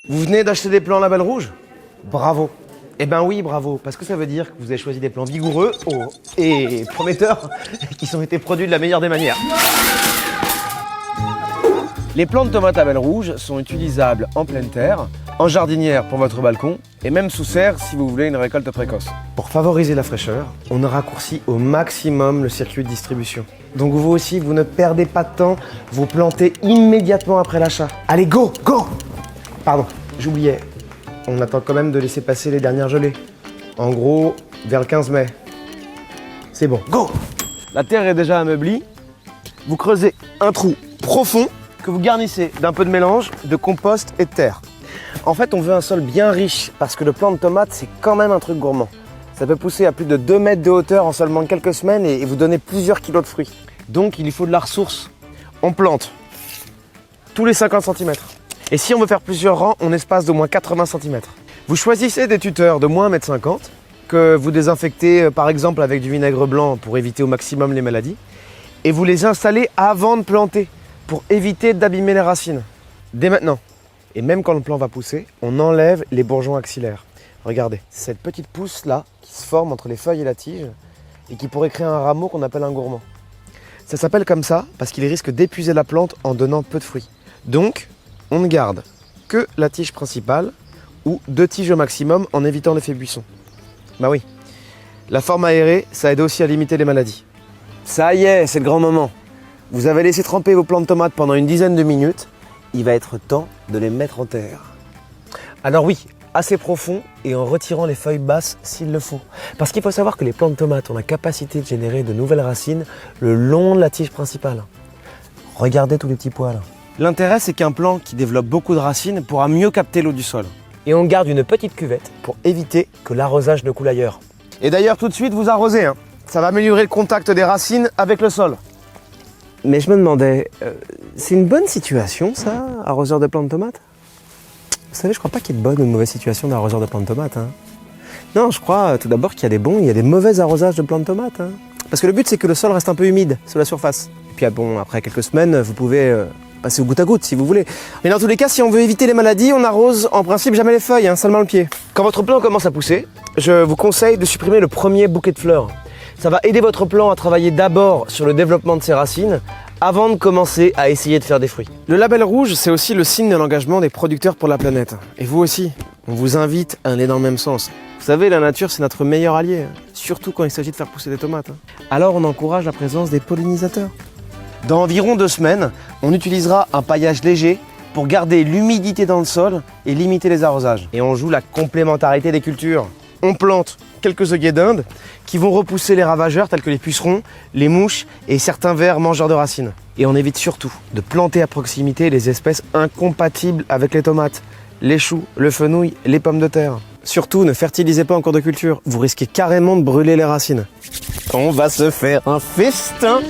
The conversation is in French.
Vous venez d'acheter des plants Label Rouge? Bravo. Eh ben oui, bravo, parce que ça veut dire que vous avez choisi des plants vigoureux et prometteurs qui ont été produits de la meilleure des manières. Les plants de tomates Label Rouge sont utilisables en pleine terre, en jardinière pour votre balcon et même sous serre si vous voulez une récolte précoce. Pour favoriser la fraîcheur, on a raccourci au maximum le circuit de distribution. Donc vous aussi, vous ne perdez pas de temps, vous plantez immédiatement après l'achat. Allez, go, go! Pardon, j'oubliais. On attend quand même de laisser passer les dernières gelées. En gros, vers le 15 mai. C'est bon, go! La terre est déjà ameublie. Vous creusez un trou profond que vous garnissez d'un peu de mélange de compost et de terre. En fait, on veut un sol bien riche parce que le plant de tomate, c'est quand même un truc gourmand. Ça peut pousser à plus de 2 mètres de hauteur en seulement quelques semaines et vous donner plusieurs kilos de fruits. Donc, il lui faut de la ressource. On plante tous les 50 cm. Et si on veut faire plusieurs rangs, on espace d'au moins 80 cm. Vous choisissez des tuteurs de moins 1,50 m que vous désinfectez par exemple avec du vinaigre blanc pour éviter au maximum les maladies. Et vous les installez avant de planter pour éviter d'abîmer les racines. Dès maintenant. Et même quand le plant va pousser, on enlève les bourgeons axillaires. Regardez, cette petite pousse là qui se forme entre les feuilles et la tige et qui pourrait créer un rameau qu'on appelle un gourmand. Ça s'appelle comme ça parce qu'il risque d'épuiser la plante en donnant peu de fruits. Donc, on ne garde que la tige principale ou 2 tiges au maximum en évitant l'effet buisson. Bah oui, la forme aérée, ça aide aussi à limiter les maladies. Ça y est, c'est le grand moment. Vous avez laissé tremper vos plants de tomates pendant une dizaine de minutes. Il va être temps de les mettre en terre. Alors oui, assez profond et en retirant les feuilles basses s'il le faut. Parce qu'il faut savoir que les plants de tomates ont la capacité de générer de nouvelles racines le long de la tige principale. Regardez tous les petits poils. L'intérêt, c'est qu'un plant qui développe beaucoup de racines pourra mieux capter l'eau du sol. Et on garde une petite cuvette pour éviter que l'arrosage ne coule ailleurs. Et d'ailleurs, tout de suite, vous arrosez. Ça va améliorer le contact des racines avec le sol. Mais je me demandais, c'est une bonne situation ça, arroseur de plants de tomates? Vous savez, je crois pas qu'il y ait de bonne ou de mauvaise situation d'arroseur de plants de tomates. Non, je crois tout d'abord qu'il y a des bons, il y a des mauvais arrosages de plants de tomates. Parce que le but, c'est que le sol reste un peu humide sous la surface. Et puis bon, après quelques semaines, vous pouvez passer au goutte à goutte si vous voulez. Mais dans tous les cas, si on veut éviter les maladies, on arrose en principe jamais les feuilles, seulement le pied. Quand votre plant commence à pousser, je vous conseille de supprimer le premier bouquet de fleurs. Ça va aider votre plant à travailler d'abord sur le développement de ses racines avant de commencer à essayer de faire des fruits. Le label rouge, c'est aussi le signe de l'engagement des producteurs pour la planète. Et vous aussi, on vous invite à aller dans le même sens. Vous savez, la nature, c'est notre meilleur allié, surtout quand il s'agit de faire pousser des tomates. Alors on encourage la présence des pollinisateurs. Dans environ 2 semaines, on utilisera un paillage léger pour garder l'humidité dans le sol et limiter les arrosages. Et on joue la complémentarité des cultures. On plante quelques œillets d'Inde qui vont repousser les ravageurs tels que les pucerons, les mouches et certains vers mangeurs de racines. Et on évite surtout de planter à proximité les espèces incompatibles avec les tomates, les choux, le fenouil, les pommes de terre. Surtout, ne fertilisez pas en cours de culture, vous risquez carrément de brûler les racines. On va se faire un festin.